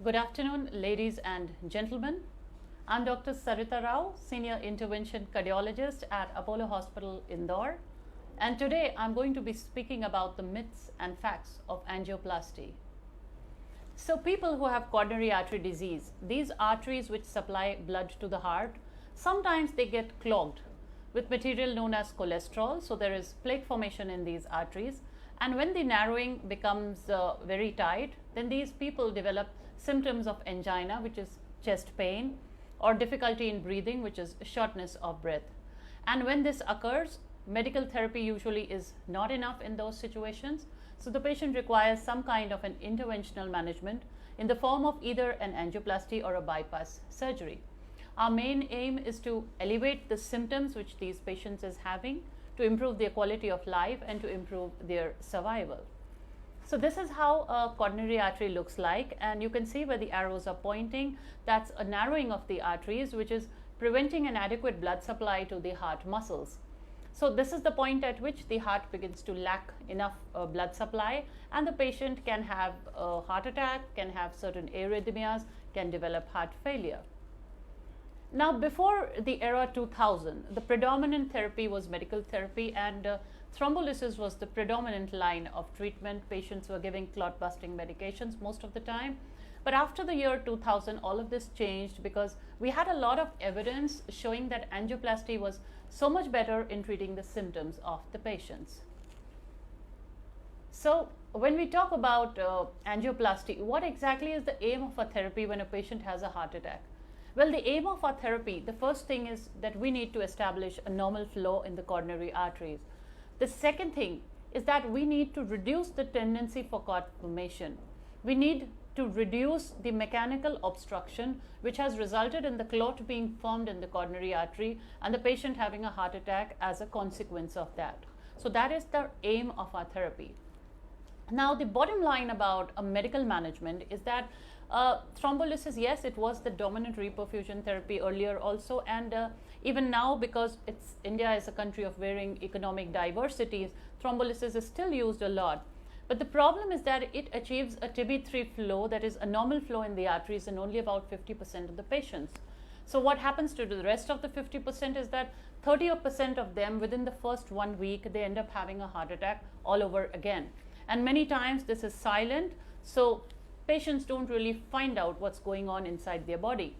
Good afternoon, ladies and gentlemen. I'm Dr. Sarita Rao, Senior Intervention Cardiologist at Apollo Hospital, Indore. And today I'm going to be speaking about the myths and facts of angioplasty. So people who have coronary artery disease, these arteries which supply blood to the heart, sometimes they get clogged with material known as cholesterol. So there is plaque formation in these arteries. And when the narrowing becomes very tight, then these people develop symptoms of angina, which is chest pain, or difficulty in breathing, which is shortness of breath. And when this occurs, medical therapy usually is not enough in those situations. So the patient requires some kind of an interventional management in the form of either an angioplasty or a bypass surgery. Our main aim is to elevate the symptoms which these patients is having, to improve their quality of life and to improve their survival. So this is how a coronary artery looks like, and you can see where the arrows are pointing. That's a narrowing of the arteries, which is preventing an adequate blood supply to the heart muscles. So this is the point at which the heart begins to lack enough blood supply, and the patient can have a heart attack, can have certain arrhythmias, can develop heart failure. Now, before the era 2000, the predominant therapy was medical therapy, and thrombolysis was the predominant line of treatment. Patients were giving clot busting medications most of the time. But after the year 2000, all of this changed because we had a lot of evidence showing that angioplasty was so much better in treating the symptoms of the patients. So when we talk about angioplasty, what exactly is the aim of a therapy when a patient has a heart attack? Well, the aim of our therapy, the first thing is that we need to establish a normal flow in the coronary arteries. The second thing is that we need to reduce the tendency for clot formation. We need to reduce the mechanical obstruction which has resulted in the clot being formed in the coronary artery and the patient having a heart attack as a consequence of that. So that is the aim of our therapy. Now, the bottom line about a medical management is that thrombolysis, yes, it was the dominant reperfusion therapy earlier also, and even now, because India is a country of varying economic diversities, thrombolysis is still used a lot. But the problem is that it achieves a TB3 flow, that is a normal flow in the arteries, in only about 50% of the patients. So what happens to the rest of the 50% is that 30% of them, within the first 1 week, they end up having a heart attack all over again. And many times this is silent, so patients don't really find out what's going on inside their body.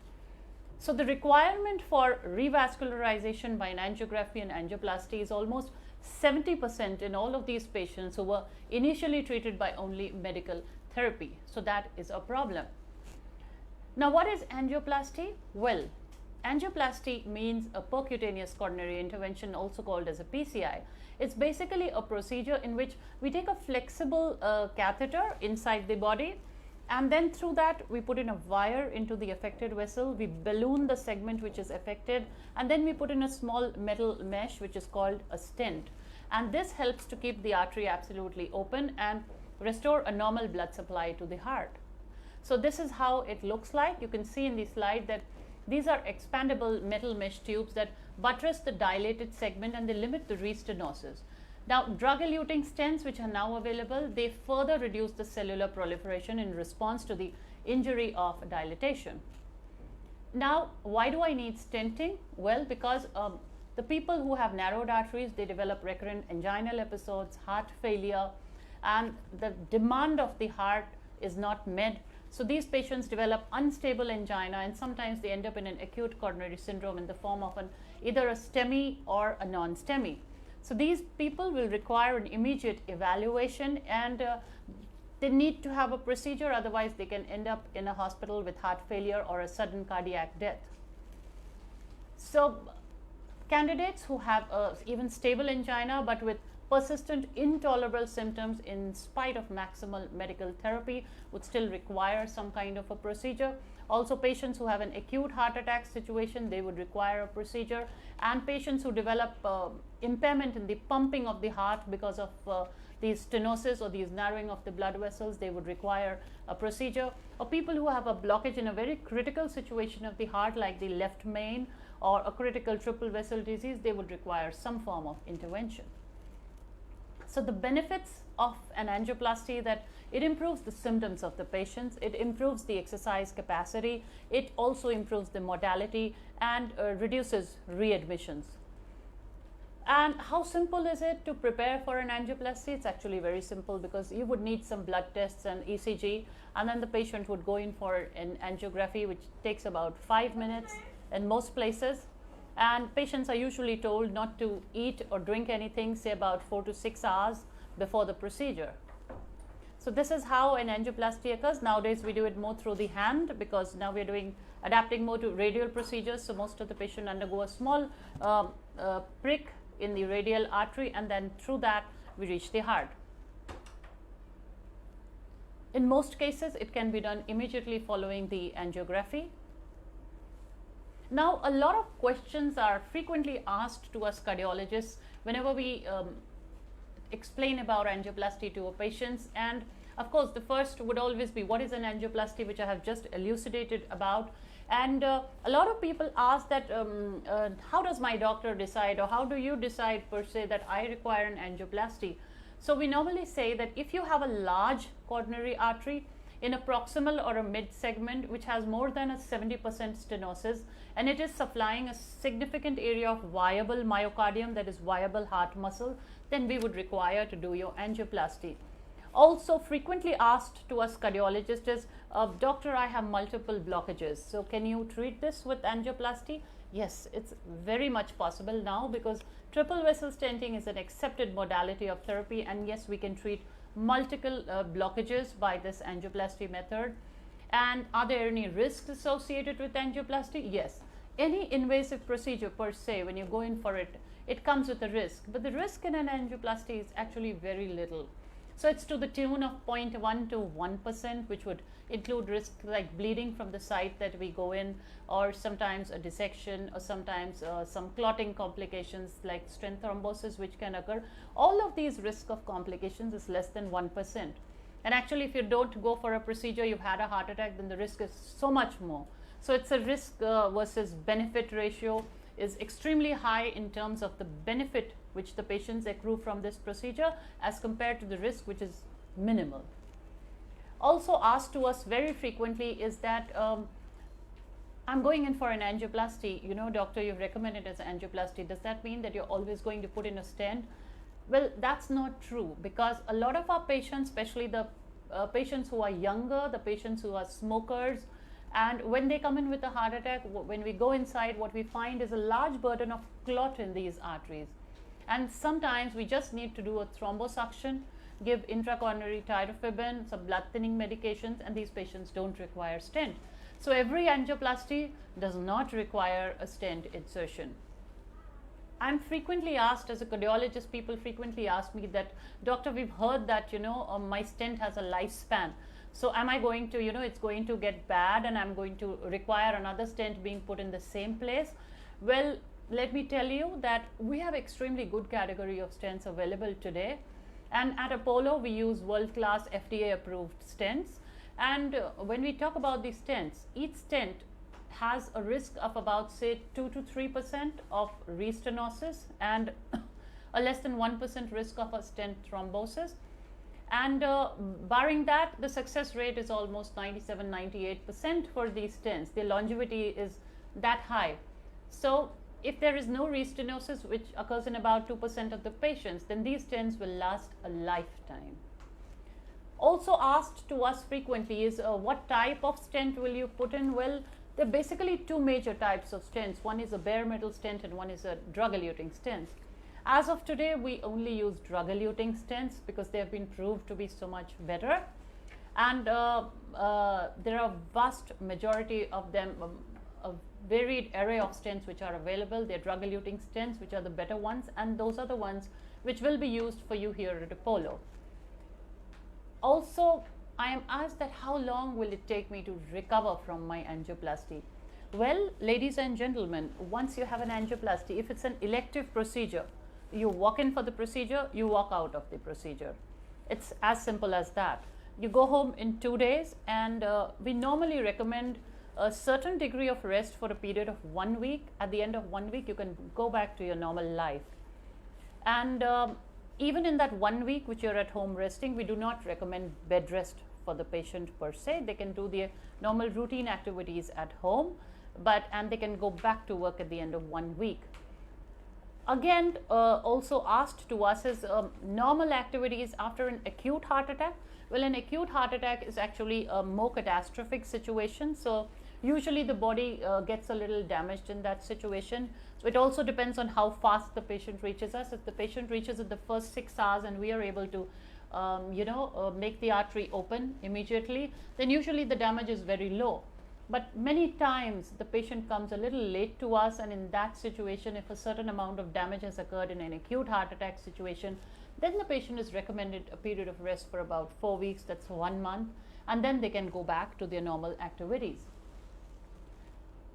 So the requirement for revascularization by an angiography and angioplasty is almost 70% in all of these patients who were initially treated by only medical therapy. So that is a problem. Now, what is angioplasty? Well, angioplasty means a percutaneous coronary intervention, also called as a PCI. It's basically a procedure in which we take a flexible catheter inside the body, and then through that we put in a wire into the affected vessel, we balloon the segment which is affected, and then we put in a small metal mesh which is called a stent. And this helps to keep the artery absolutely open and restore a normal blood supply to the heart. So this is how it looks like. You can see in the slide that these are expandable metal mesh tubes that buttress the dilated segment and they limit the restenosis. Now, drug-eluting stents which are now available, they further reduce the cellular proliferation in response to the injury of dilatation. Now, why do I need stenting? Well, because the people who have narrowed arteries, they develop recurrent anginal episodes, heart failure, and the demand of the heart is not met. So these patients develop unstable angina, and sometimes they end up in an acute coronary syndrome in the form of either a STEMI or a non-STEMI. So these people will require an immediate evaluation, and they need to have a procedure, otherwise they can end up in a hospital with heart failure or a sudden cardiac death. So candidates who have even stable angina but with persistent intolerable symptoms in spite of maximal medical therapy would still require some kind of a procedure. Also, patients who have an acute heart attack situation, they would require a procedure, and patients who develop impairment in the pumping of the heart because of these stenosis or these narrowing of the blood vessels, they would require a procedure. Or people who have a blockage in a very critical situation of the heart, like the left main or a critical triple vessel disease, they would require some form of intervention. So the benefits of an angioplasty that it improves the symptoms of the patients, it improves the exercise capacity, it also improves the mortality and reduces readmissions. And how simple is it to prepare for an angioplasty? It's actually very simple, because you would need some blood tests and ECG, and then the patient would go in for an angiography, which takes about 5 minutes in most places. And patients are usually told not to eat or drink anything, say about 4 to 6 hours before the procedure. So this is how an angioplasty occurs. Nowadays we do it more through the hand, because now we're adapting more to radial procedures. So most of the patient undergo a small prick in the radial artery, and then through that we reach the heart. In most cases it can be done immediately following the angiography. Now, a lot of questions are frequently asked to us cardiologists whenever we explain about angioplasty to our patients, and of course the first would always be, what is an angioplasty, which I have just elucidated about. And a lot of people ask that how does my doctor decide, or how do you decide per se that I require an angioplasty? So we normally say that if you have a large coronary artery in a proximal or a mid segment which has more than a 70% stenosis, and it is supplying a significant area of viable myocardium, that is viable heart muscle, then we would require to do your angioplasty. Also frequently asked to us cardiologists is, doctor, I have multiple blockages, so can you treat this with angioplasty? Yes, it's very much possible now, because triple vessel stenting is an accepted modality of therapy, and yes, we can treat multiple blockages by this angioplasty method. And are there any risks associated with angioplasty? Yes. Any invasive procedure per se, when you go in for it, it comes with a risk, but the risk in an angioplasty is actually very little. So it's to the tune of 0.1 to 1%, which would include risk like bleeding from the site that we go in, or sometimes a dissection, or sometimes some clotting complications like stent thrombosis which can occur. All of these risk of complications is less than 1%. And actually, if you don't go for a procedure, you've had a heart attack, then the risk is so much more. So it's a risk versus benefit ratio is extremely high in terms of the benefit which the patients accrue from this procedure as compared to the risk, which is minimal. Also asked to us very frequently is that I'm going in for an angioplasty, you know, doctor, you've recommended as angioplasty. Does that mean that you're always going to put in a stent? Well, that's not true, because a lot of our patients, especially the patients who are younger, the patients who are smokers, and when they come in with a heart attack, when we go inside, what we find is a large burden of clot in these arteries. And sometimes we just need to do a thrombosuction, give intracoronary tirofiban, some blood thinning medications, and these patients don't require stent. So every angioplasty does not require a stent insertion. I'm frequently asked, as a cardiologist, people frequently ask me that, doctor, we've heard that, you know, my stent has a lifespan. So am I going to, you know, it's going to get bad and I'm going to require another stent being put in the same place? Well, let me tell you that we have extremely good category of stents available today. And at Apollo, we use world-class FDA-approved stents. And when we talk about these stents, each stent has a risk of about, say, 2 to 3% of restenosis and a less than 1% risk of a stent thrombosis. And barring that, the success rate is almost 97-98% for these stents. The longevity is that high. So if there is no restenosis, which occurs in about 2% of the patients, then these stents will last a lifetime. Also asked to us frequently is, what type of stent will you put in? Well, there are basically two major types of stents. One is a bare metal stent and one is a drug-eluting stent. As of today, we only use drug-eluting stents because they have been proved to be so much better. And there are a vast majority of them, a varied array of stents which are available. They are drug-eluting stents, which are the better ones, and those are the ones which will be used for you here at Apollo. Also, I am asked that how long will it take me to recover from my angioplasty? Well, ladies and gentlemen, once you have an angioplasty, if it's an elective procedure, you walk in for the procedure, you walk out of the procedure. It's as simple as that. You go home in 2 days, and we normally recommend a certain degree of rest for a period of 1 week. At the end of 1 week, you can go back to your normal life. And Even in that 1 week which you're at home resting, we do not recommend bed rest for the patient per se. They can do their normal routine activities at home, and they can go back to work at the end of 1 week. Again, also asked to us is normal activities after an acute heart attack. Well, an acute heart attack is actually a more catastrophic situation. So usually the body gets a little damaged in that situation. So it also depends on how fast the patient reaches us. If the patient reaches in the first 6 hours and we are able to make the artery open immediately, then usually the damage is very low. But many times the patient comes a little late to us, and in that situation, if a certain amount of damage has occurred in an acute heart attack situation, then the patient is recommended a period of rest for about 4 weeks, that's 1 month, and then they can go back to their normal activities.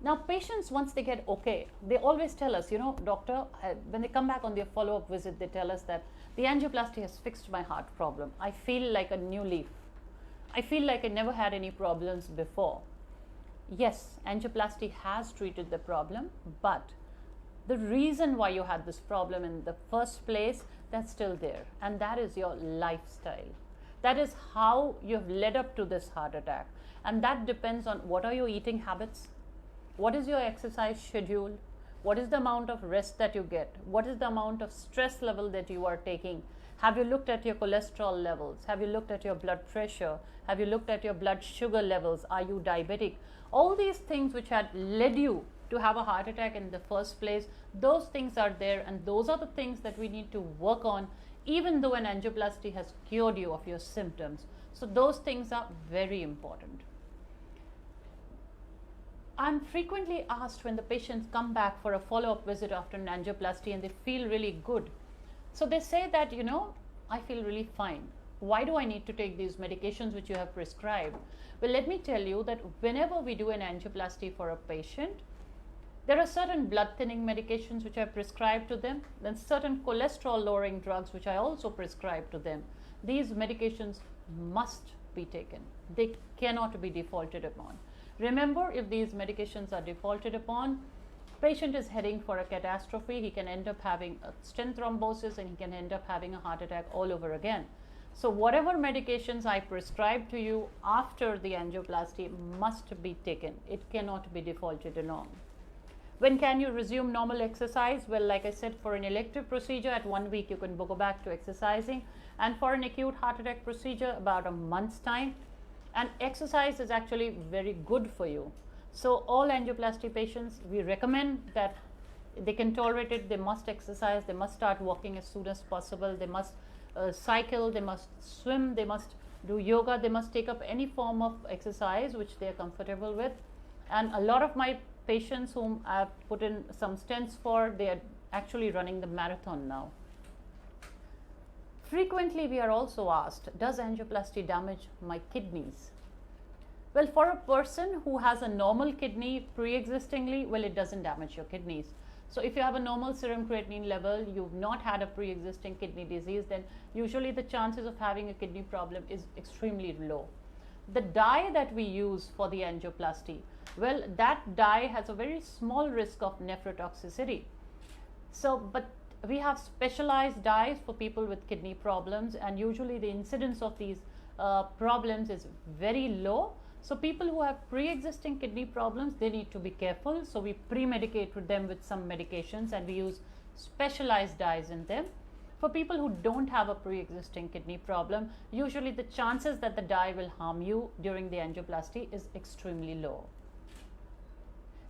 Now patients, once they get okay, they always tell us, doctor, when they come back on their follow-up visit, they tell us that the angioplasty has fixed my heart problem. I feel like a new leaf. I feel like I never had any problems before. Yes, angioplasty has treated the problem, but the reason why you had this problem in the first place, that's still there, and that is your lifestyle. That is how you have led up to this heart attack, and that depends on what are your eating habits, what is your exercise schedule, what is the amount of rest that you get, what is the amount of stress level that you are taking. Have you looked at your cholesterol levels? Have you looked at your blood pressure? Have you looked at your blood sugar levels? Are you diabetic? All these things which had led you to have a heart attack in the first place, those things are there, and those are the things that we need to work on, even though an angioplasty has cured you of your symptoms. So those things are very important. I'm frequently asked when the patients come back for a follow-up visit after an angioplasty and they feel really good. So they say that, I feel really fine. Why do I need to take these medications which you have prescribed? Well, let me tell you that whenever we do an angioplasty for a patient, there are certain blood thinning medications which I prescribe to them, then certain cholesterol lowering drugs which I also prescribe to them. These medications must be taken. They cannot be defaulted upon. Remember, if these medications are defaulted upon, patient is heading for a catastrophe. He can end up having a stent thrombosis and he can end up having a heart attack all over again. So whatever medications I prescribe to you after the angioplasty must be taken. It cannot be defaulted along. When can you resume normal exercise? Well, like I said, for an elective procedure at 1 week you can go back to exercising, and for an acute heart attack procedure about a month's time. And exercise is actually very good for you. So all angioplasty patients, we recommend that they can tolerate it, they must exercise, they must start walking as soon as possible, they must cycle, they must swim, they must do yoga, they must take up any form of exercise which they are comfortable with. And a lot of my patients whom I have put in some stents for, they are actually running the marathon now. Frequently we are also asked, does angioplasty damage my kidneys? Well, for a person who has a normal kidney pre-existingly, well, it doesn't damage your kidneys. So if you have a normal serum creatinine level, you've not had a pre-existing kidney disease, then usually the chances of having a kidney problem is extremely low. The dye that we use for the angioplasty, well, that dye has a very small risk of nephrotoxicity. So, but we have specialized dyes for people with kidney problems, and usually the incidence of these problems is very low. So people who have pre-existing kidney problems, they need to be careful. So we pre-medicate with them with some medications and we use specialized dyes in them. For people who don't have a pre-existing kidney problem, usually the chances that the dye will harm you during the angioplasty is extremely low.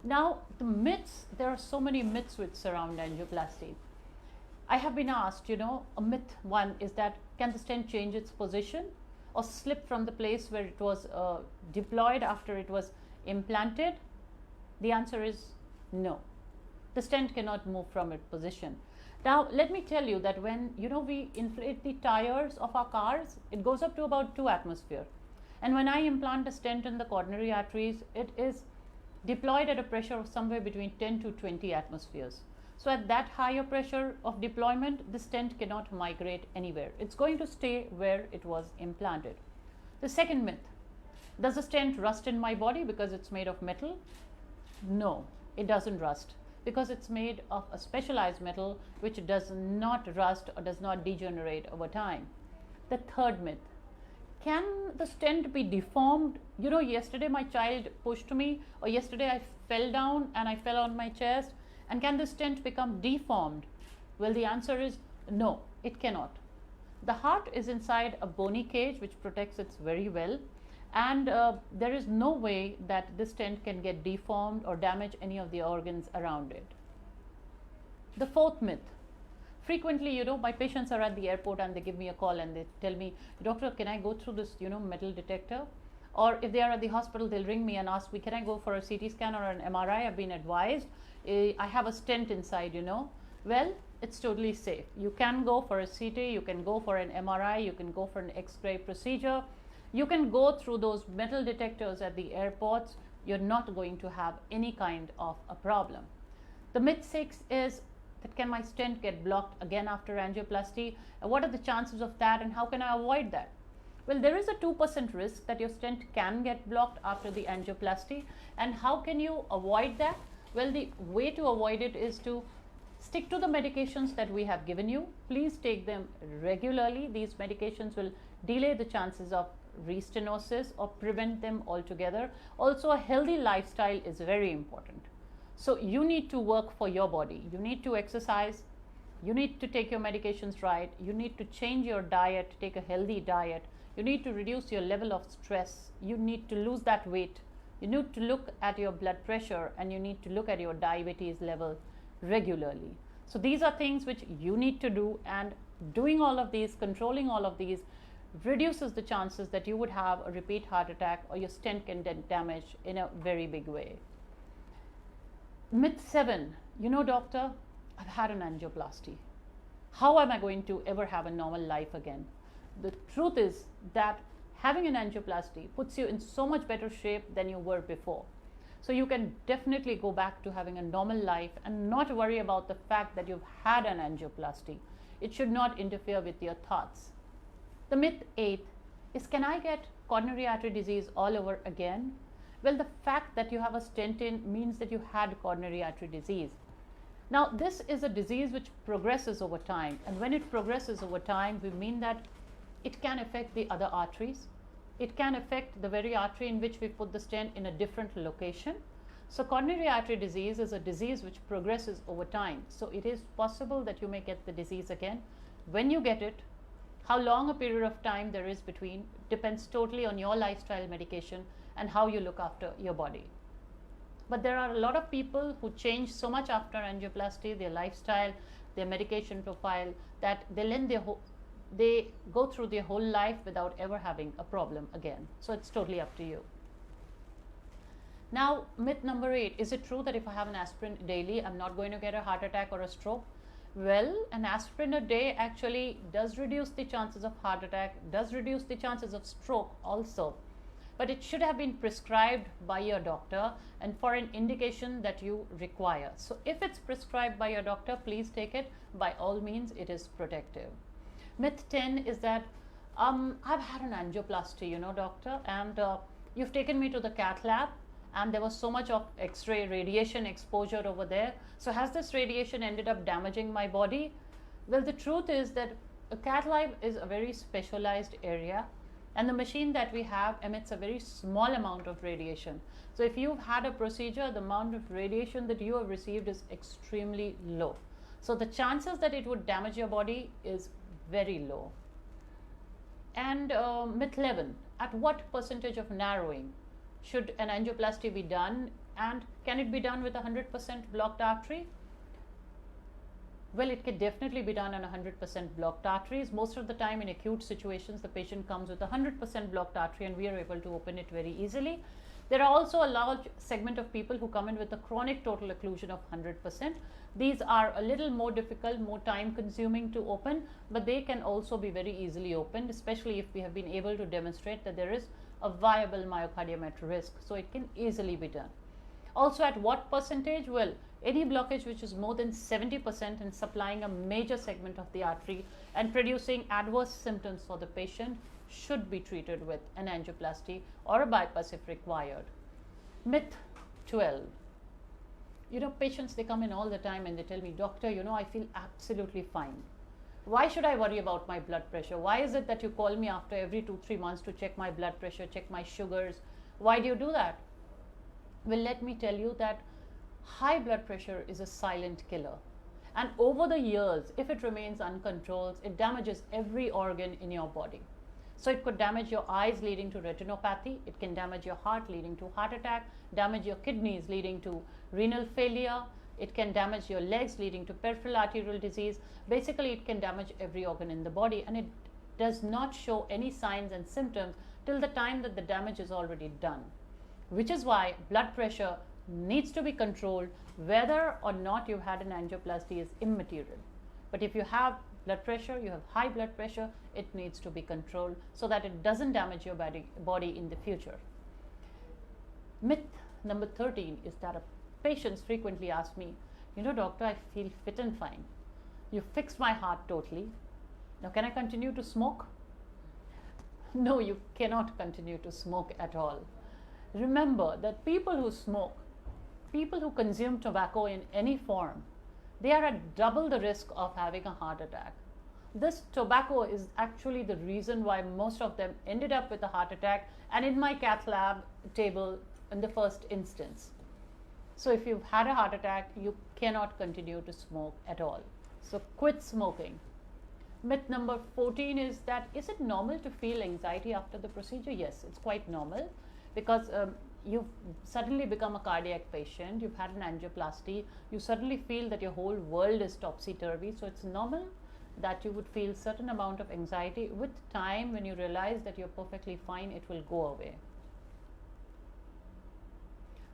Now the myths, there are so many myths which surround angioplasty. I have been asked, a myth one is that can the stent change its position or slip from the place where it was deployed after it was implanted? The answer is no. The stent cannot move from its position. Now let me tell you that when we inflate the tires of our cars, it goes up to about 2 atmosphere. And when I implant a stent in the coronary arteries, it is deployed at a pressure of somewhere between 10 to 20 atmospheres. So at that higher pressure of deployment, the stent cannot migrate anywhere. It's going to stay where it was implanted. The second myth, does the stent rust in my body because it's made of metal? No, it doesn't rust, because it's made of a specialized metal which does not rust or does not degenerate over time. The third myth: can the stent be deformed? You know, yesterday my child pushed me, or yesterday I fell down and I fell on my chest, and can the stent become deformed? Well, the answer is no, it cannot. The heart is inside a bony cage which protects it very well, and there is no way that the stent can get deformed or damage any of the organs around it. The fourth myth: frequently, you know, my patients are at the airport and they give me a call and they tell me, doctor, can I go through this, you know, metal detector? Or if they are at the hospital, they'll ring me and ask me, can I go for a CT scan or an MRI? I've been advised, I have a stent inside, you know. Well, it's totally safe. You can go for a CT, you can go for an MRI, you can go for an X-ray procedure. You can go through those metal detectors at the airports. You're not going to have any kind of a problem. The myth 6 is that can my stent get blocked again after angioplasty? What are the chances of that, and how can I avoid that? Well, there is a 2% risk that your stent can get blocked after the angioplasty. And how can you avoid that? Well, the way to avoid it is to stick to the medications that we have given you. Please take them regularly. These medications will delay the chances of restenosis or prevent them altogether. Also, a healthy lifestyle is very important. So you need to work for your body. You need to exercise. You need to take your medications right. You need to change your diet, take a healthy diet. You need to reduce your level of stress. You need to lose that weight. You need to look at your blood pressure, and you need to look at your diabetes level regularly. So these are things which you need to do, and doing all of these, controlling all of these, reduces the chances that you would have a repeat heart attack or your stent can get damaged in a very big way. Myth 7, you know, doctor, I've had an angioplasty. How am I going to ever have a normal life again? The truth is that having an angioplasty puts you in so much better shape than you were before. So you can definitely go back to having a normal life and not worry about the fact that you've had an angioplasty. It should not interfere with your thoughts. The myth 8 is, can I get coronary artery disease all over again? Well, the fact that you have a stent in means that you had coronary artery disease. Now, this is a disease which progresses over time, and when it progresses over time, we mean that it can affect the other arteries. It can affect the very artery in which we put the stent in a different location. So coronary artery disease is a disease which progresses over time. So it is possible that you may get the disease again. When you get it, how long a period of time there is between depends totally on your lifestyle, medication, and how you look after your body. But there are a lot of people who change so much after angioplasty, their lifestyle, their medication profile, that they go through their whole life without ever having a problem again. So it's totally up to you. Now, myth number 8, is it true that if I have an aspirin daily, I'm not going to get a heart attack or a stroke? Well, an aspirin a day actually does reduce the chances of heart attack, does reduce the chances of stroke also. But it should have been prescribed by your doctor and for an indication that you require. So if it's prescribed by your doctor, please take it. By all means, it is protective. Myth 10 is that I've had an angioplasty, you know, doctor, and you've taken me to the cath lab, and there was so much of X-ray radiation exposure over there. So has this radiation ended up damaging my body? Well, the truth is that a cath lab is a very specialized area, and the machine that we have emits a very small amount of radiation. So if you've had a procedure, the amount of radiation that you have received is extremely low. So the chances that it would damage your body is very low. And myth 11, at what percentage of narrowing should an angioplasty be done, and can it be done with 100% blocked artery? Well, it can definitely be done on 100% blocked arteries. Most of the time in acute situations, the patient comes with 100% blocked artery and we are able to open it very easily. There are also a large segment of people who come in with a chronic total occlusion of 100%. These are a little more difficult, more time consuming to open, but they can also be very easily opened, especially if we have been able to demonstrate that there is a viable myocardium at risk. So it can easily be done. Also, at what percentage? Well, any blockage which is more than 70% and supplying a major segment of the artery and producing adverse symptoms for the patient should be treated with an angioplasty or a bypass if required. Myth 12. Patients, they come in all the time and they tell me, doctor, I feel absolutely fine. Why should I worry about my blood pressure? Why is it that you call me after every 2-3 months to check my blood pressure, check my sugars? Why do you do that? Well, let me tell you that high blood pressure is a silent killer. And over the years, if it remains uncontrolled, it damages every organ in your body. So it could damage your eyes, leading to retinopathy. It can damage your heart, leading to heart attack, damage your kidneys, leading to renal failure. It can damage your legs, leading to peripheral arterial disease. Basically, it can damage every organ in the body, and it does not show any signs and symptoms till the time that the damage is already done. Which is why blood pressure needs to be controlled. Whether or not you had an angioplasty is immaterial. But if you have blood pressure, you have high blood pressure, it needs to be controlled so that it doesn't damage your body in the future. Myth number 13 is that patients frequently ask me, doctor, I feel fit and fine. You fixed my heart totally. Now, can I continue to smoke? No, you cannot continue to smoke at all. Remember that people who smoke, people who consume tobacco in any form, they are at double the risk of having a heart attack. This tobacco is actually the reason why most of them ended up with a heart attack, and in my cath lab table in the first instance. So if you've had a heart attack, you cannot continue to smoke at all. So quit smoking. Myth number 14 is that, is it normal to feel anxiety after the procedure? Yes, it's quite normal, because you've suddenly become a cardiac patient, you've had an angioplasty, you suddenly feel that your whole world is topsy-turvy. So it's normal that you would feel certain amount of anxiety. With time, when you realize that you're perfectly fine, it will go away.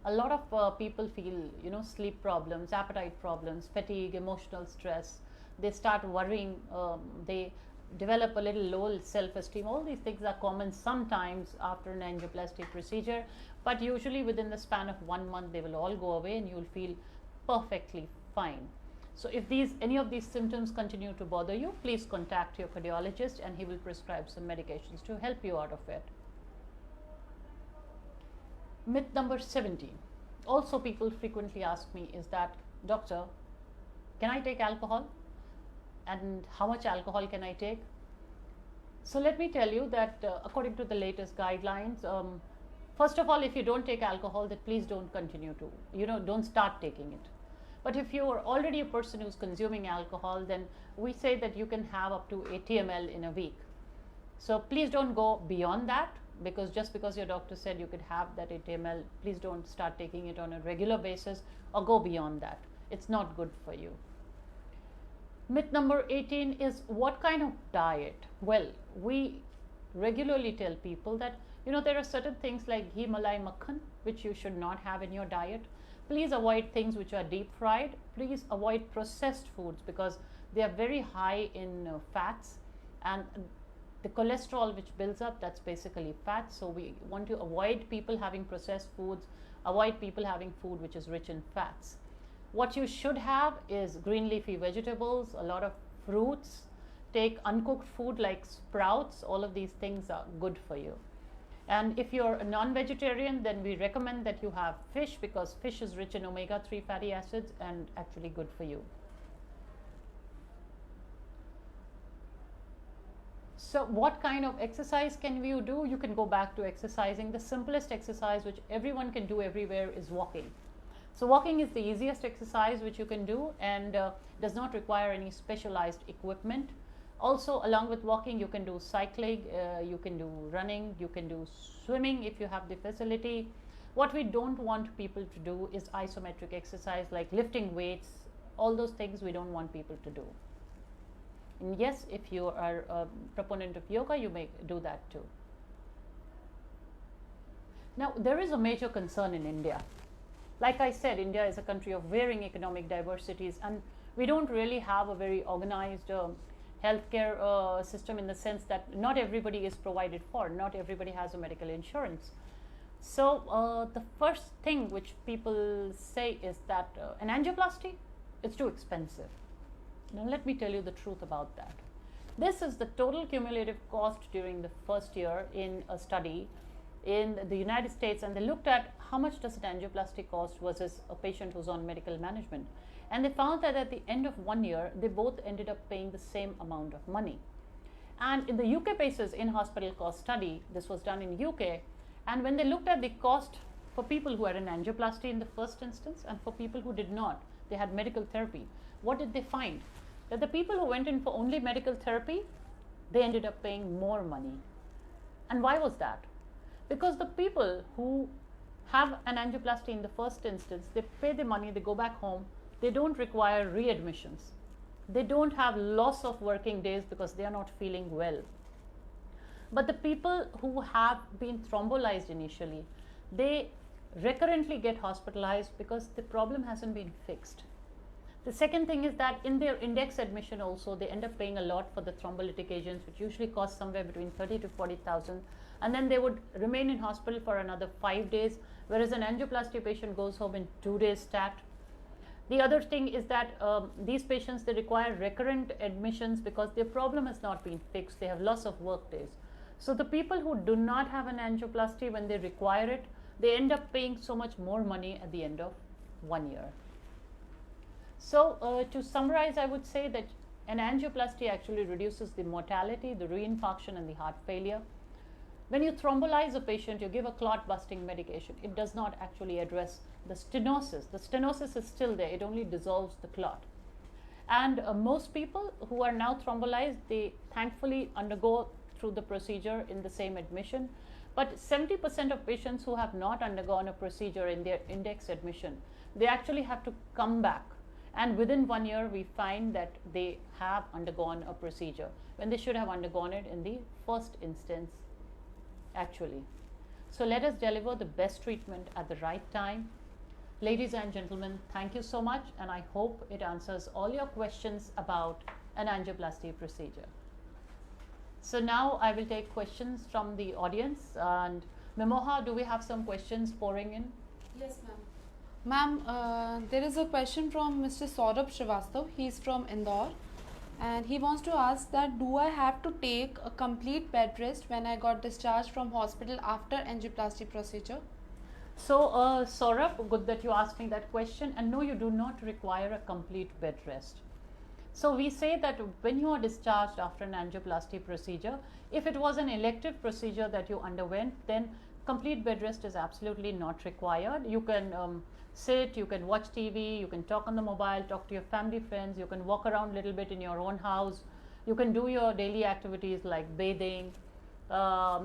A lot of people feel, sleep problems, appetite problems, fatigue, emotional stress. They start worrying, they develop a little low self-esteem. All these things are common sometimes after an angioplasty procedure, but usually within the span of 1 month, they will all go away and you will feel perfectly fine. So if any of these symptoms continue to bother you, please contact your cardiologist and he will prescribe some medications to help you out of it. Myth number 17. Also, people frequently ask me is that, doctor, can I take alcohol? And how much alcohol can I take? So let me tell you that according to the latest guidelines, first of all, if you don't take alcohol, then please don't continue to, don't start taking it. But if you are already a person who's consuming alcohol, then we say that you can have up to 80 ml in a week. So please don't go beyond that, because just because your doctor said you could have that 80 ml, please don't start taking it on a regular basis or go beyond that. It's not good for you. Myth number 18 is, what kind of diet? Well, we regularly tell people that, there are certain things like ghee, malai, makhan, which you should not have in your diet. Please avoid things which are deep fried. Please avoid processed foods, because they are very high in fats, and the cholesterol which builds up, that's basically fat. So we want to avoid people having processed foods, avoid people having food which is rich in fats. What you should have is green leafy vegetables, a lot of fruits. Take uncooked food like sprouts. All of these things are good for you. And if you're a non-vegetarian, then we recommend that you have fish, because fish is rich in omega-3 fatty acids and actually good for you. So what kind of exercise can you do? You can go back to exercising. The simplest exercise which everyone can do everywhere is walking. So walking is the easiest exercise which you can do, and does not require any specialized equipment. Also, along with walking, you can do cycling, you can do running, you can do swimming if you have the facility. What we don't want people to do is isometric exercise like lifting weights. All those things we don't want people to do. And yes, if you are a proponent of yoga, you may do that too. Now, there is a major concern in India. Like I said, India is a country of varying economic diversities, and we don't really have a very organized healthcare system, in the sense that not everybody is provided for, not everybody has a medical insurance. So the first thing which people say is that an angioplasty, it's too expensive. Now let me tell you the truth about that. This is the total cumulative cost during the first year in a study. in the United States, and they looked at how much does an angioplasty cost versus a patient who's on medical management. And they found that at the end of 1 year, they both ended up paying the same amount of money. And in the UK PACES in-hospital cost study, this was done in UK, and when they looked at the cost for people who had an angioplasty in the first instance and for people who did not, they had medical therapy, what did they find? That the people who went in for only medical therapy, they ended up paying more money. And why was that? Because the people who have an angioplasty in the first instance, they pay the money, they go back home, they don't require readmissions. They don't have loss of working days because they are not feeling well. But the people who have been thrombolized initially, they recurrently get hospitalized because the problem hasn't been fixed. The second thing is that in their index admission also, they end up paying a lot for the thrombolytic agents, which usually cost somewhere between 30 to 40,000, and then they would remain in hospital for another 5 days, whereas an angioplasty patient goes home in 2 days stat. The other thing is that these patients, they require recurrent admissions because their problem has not been fixed. They have loss of work days. So the people who do not have an angioplasty, when they require it, they end up paying so much more money at the end of 1 year. So to summarize, I would say that an angioplasty actually reduces the mortality, the reinfarction, and the heart failure. When you thrombolize a patient, you give a clot busting medication. It does not actually address the stenosis. The stenosis is still there. It only dissolves the clot. And most people who are now thrombolized, they thankfully undergo through the procedure in the same admission. But 70% of patients who have not undergone a procedure in their index admission, they actually have to come back. And within 1 year, we find that they have undergone a procedure when they should have undergone it in the first instance actually. So let us deliver the best treatment at the right time. Ladies and gentlemen, thank you so much, and I hope it answers all your questions about an angioplasty procedure. So now I will take questions from the audience, and Mimoha, do we have some questions pouring in? Yes, ma'am. Ma'am, there is a question from Mr. Saurabh Srivastav. He is from Indore, and he wants to ask that do I have to take a complete bed rest when I got discharged from hospital after angioplasty procedure? So Saurabh, good that you asked me that question, and no, you do not require a complete bed rest. So we say that when you are discharged after an angioplasty procedure, if it was an elective procedure that you underwent, then complete bed rest is absolutely not required. You can sit, you can watch TV, you can talk on the mobile, talk to your family, friends, you can walk around a little bit in your own house, you can do your daily activities like bathing,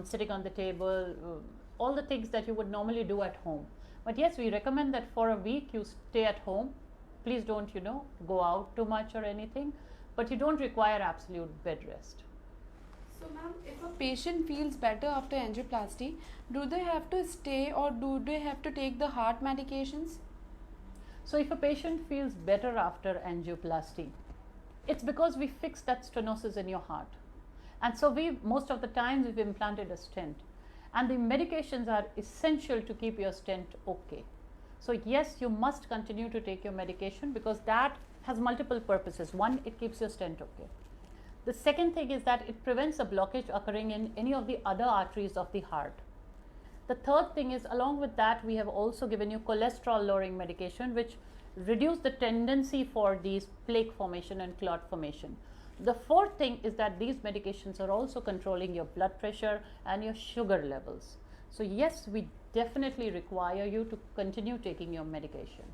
sitting on the table, all the things that you would normally do at home. But yes, we recommend that for a week you stay at home. Please don't, go out too much or anything, but you don't require absolute bed rest. So ma'am, if a patient feels better after angioplasty, do they have to stay or do they have to take the heart medications? So if a patient feels better after angioplasty, it's because we fixed that stenosis in your heart. And so most of the times we've implanted a stent, and the medications are essential to keep your stent okay. So yes, you must continue to take your medication because that has multiple purposes. One, it keeps your stent okay. The second thing is that it prevents a blockage occurring in any of the other arteries of the heart. The third thing is, along with that, we have also given you cholesterol lowering medication which reduce the tendency for these plaque formation and clot formation. The fourth thing is that these medications are also controlling your blood pressure and your sugar levels. So yes, we definitely require you to continue taking your medication.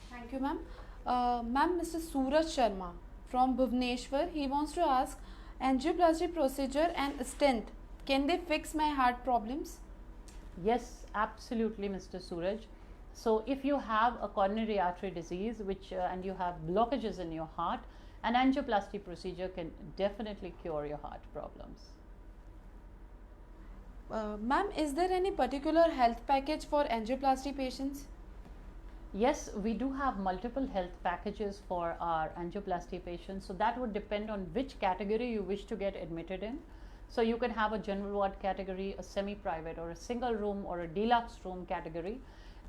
Thank you, ma'am. Ma'am, Mr. Suraj Sharma from Bhubaneswar, he wants to ask, angioplasty procedure and stent, can they fix my heart problems? Yes, absolutely, Mr. Suraj. So if you have a coronary artery disease and you have blockages in your heart, an angioplasty procedure can definitely cure your heart problems. Ma'am, is there any particular health package for angioplasty patients? Yes, we do have multiple health packages for our angioplasty patients. So that would depend on which category you wish to get admitted in. So you can have a general ward category, a semi-private, or a single room or a deluxe room category.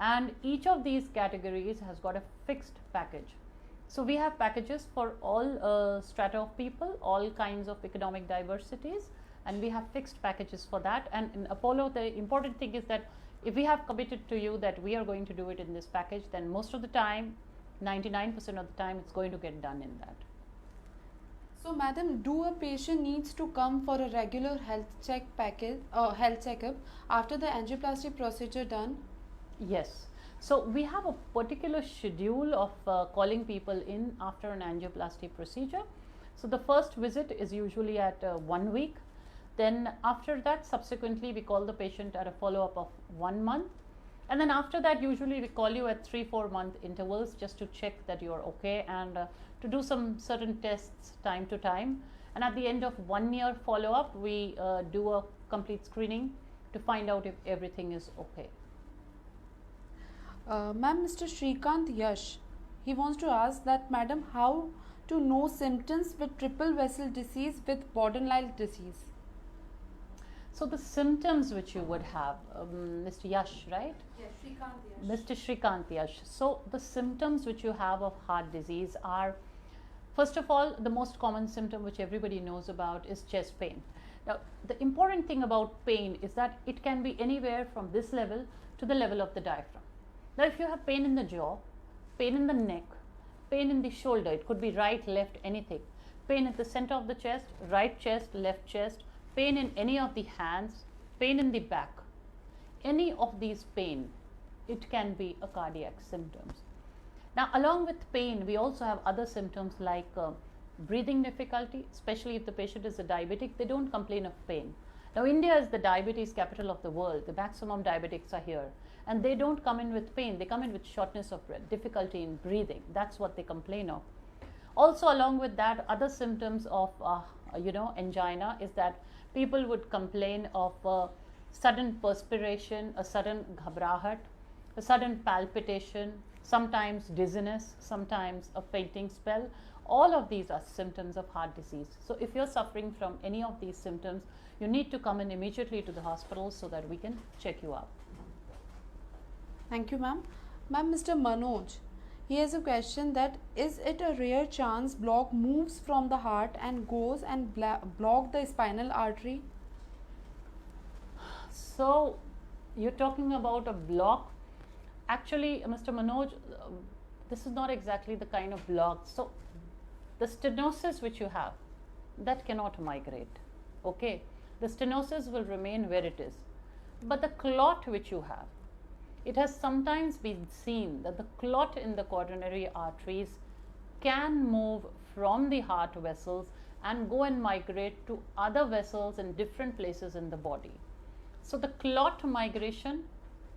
And each of these categories has got a fixed package. So we have packages for all strata of people, all kinds of economic diversities. and we have fixed packages for that. And in Apollo, the important thing is that if we have committed to you that we are going to do it in this package, then most of the time, 99% of the time, it's going to get done in that. So, madam, do a patient needs to come for a regular health checkup after the angioplasty procedure done? Yes. So we have a particular schedule of calling people in after an angioplasty procedure. So the first visit is usually at 1 week. Then after that, subsequently, we call the patient at a follow-up of 1 month. And then after that, usually we call you at 3-4 month intervals just to check that you are okay, and to do some certain tests time to time. And at the end of 1 year follow-up, we do a complete screening to find out if everything is okay. Ma'am, Mr. Shrikant Yash, he wants to ask that, madam, how to know symptoms with triple vessel disease with borderline disease? So the symptoms which you would have, Mr. Yash, right? Yes, Shrikant Yash. Mr. Shrikant Yash. So the symptoms which you have of heart disease are, first of all, the most common symptom which everybody knows about is chest pain. Now, the important thing about pain is that it can be anywhere from this level to the level of the diaphragm. Now, if you have pain in the jaw, pain in the neck, pain in the shoulder, it could be right, left, anything, pain at the center of the chest, right chest, left chest, pain in any of the hands, pain in the back, any of these pain, it can be a cardiac symptoms. Now, along with pain, we also have other symptoms like breathing difficulty, especially if the patient is a diabetic, they don't complain of pain. Now, India is the diabetes capital of the world. The maximum diabetics are here, and they don't come in with pain. They come in with shortness of breath, difficulty in breathing. That's what they complain of. Also, along with that, other symptoms of angina is that people would complain of sudden perspiration, a sudden ghabrahat, a sudden palpitation, sometimes dizziness, sometimes a fainting spell. All of these are symptoms of heart disease. So if you're suffering from any of these symptoms, you need to come in immediately to the hospital so that we can check you up. Thank you, ma'am. Ma'am, Mr. Manoj, he has a question that, is it a rare chance block moves from the heart and goes and block the spinal artery? So you're talking about a block. Actually, Mr. Manoj, this is not exactly the kind of block. So the stenosis which you have, that cannot migrate. Okay, the stenosis will remain where it is. But the clot which you have, it has sometimes been seen that the clot in the coronary arteries can move from the heart vessels and go and migrate to other vessels in different places in the body. So the clot migration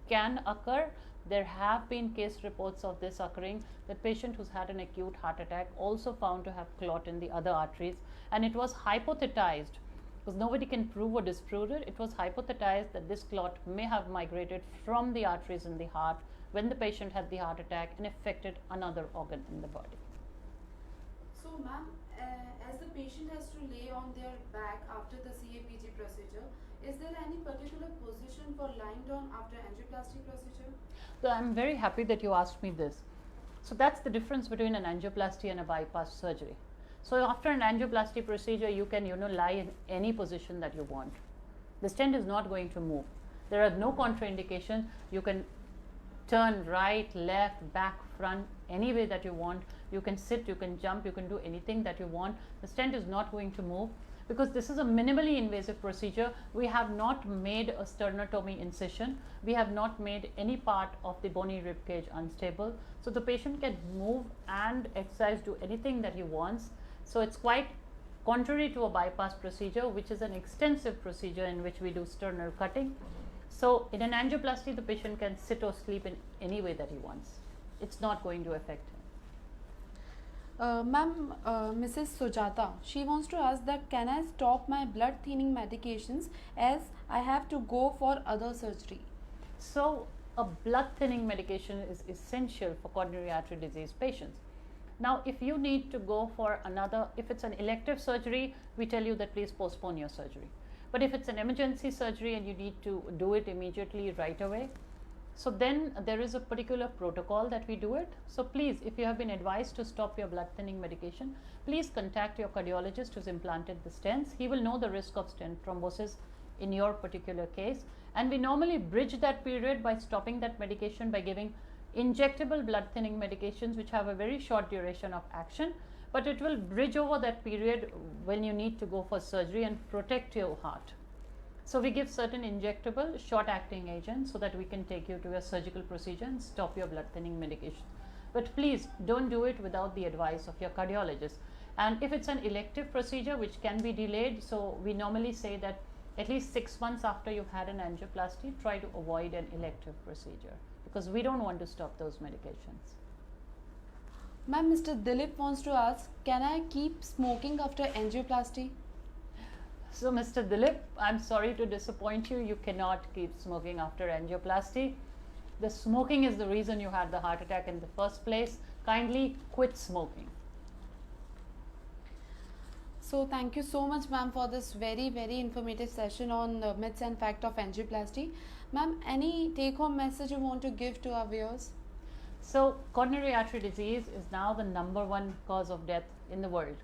can occur. There have been case reports of this occurring. The patient who's had an acute heart attack also found to have clot in the other arteries, and it was hypothesized, because nobody can prove or disprove it, it was hypothesized that this clot may have migrated from the arteries in the heart when the patient had the heart attack and affected another organ in the body. So, ma'am, as the patient has to lay on their back after the CAPG procedure, is there any particular position for lying down after angioplasty procedure? So I'm very happy that you asked me this. So that's the difference between an angioplasty and a bypass surgery. So after an angioplasty procedure, you can lie in any position that you want. The stent is not going to move. There are no contraindications. You can turn right, left, back, front, any way that you want. You can sit, you can jump, you can do anything that you want. The stent is not going to move. Because this is a minimally invasive procedure, we have not made a sternotomy incision. We have not made any part of the bony rib cage unstable. So the patient can move and exercise, do anything that he wants. So it's quite contrary to a bypass procedure, which is an extensive procedure in which we do sternal cutting. So in an angioplasty, the patient can sit or sleep in any way that he wants. It's not going to affect him. Ma'am, Mrs. Sujata, she wants to ask that, can I stop my blood thinning medications as I have to go for other surgery? So a blood thinning medication is essential for coronary artery disease patients. Now, if you need to go for another, if it's an elective surgery, we tell you that please postpone your surgery. But if it's an emergency surgery and you need to do it immediately right away, So then there is a particular protocol that we do it. So please, if you have been advised to stop your blood thinning medication, please contact your cardiologist who's implanted the stents. He will know the risk of stent thrombosis in your particular case. And we normally bridge that period by stopping that medication by giving injectable blood thinning medications which have a very short duration of action, but it will bridge over that period when you need to go for surgery and protect your heart. So we give certain injectable short acting agents so that we can take you to a surgical procedure and stop your blood thinning medication. But please don't do it without the advice of your cardiologist. And if it's an elective procedure which can be delayed, so we normally say that at least 6 months after you've had an angioplasty, try to avoid an elective procedure because we don't want to stop those medications. Ma'am, Mr. Dilip wants to ask, can I keep smoking after angioplasty? So Mr. Dilip, I'm sorry to disappoint you. You cannot keep smoking after angioplasty. The smoking is the reason you had the heart attack in the first place. Kindly quit smoking. So thank you so much, ma'am, for this very, very informative session on myths and facts of angioplasty. Ma'am, any take-home message you want to give to our viewers? So coronary artery disease is now the #1 cause of death in the world,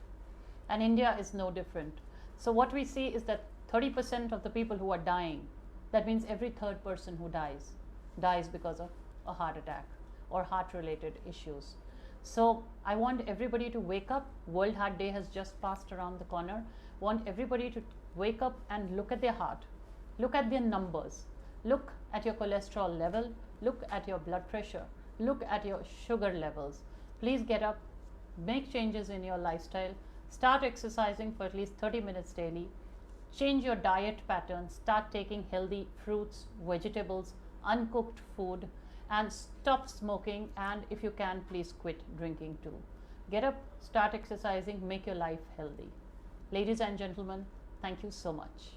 and India is no different. So what we see is that 30% of the people who are dying, that means every third person who dies because of a heart attack or heart-related issues. So I want everybody to wake up. World Heart Day has just passed around the corner. Want everybody to wake up and look at their heart. Look at their numbers. Look at your cholesterol level. Look at your blood pressure. Look at your sugar levels. Please get up, make changes in your lifestyle. Start exercising for at least 30 minutes daily. Change your diet pattern. Start taking healthy fruits, vegetables, uncooked food, and stop smoking. And if you can, please quit drinking too. Get up, start exercising, make your life healthy. Ladies and gentlemen, thank you so much.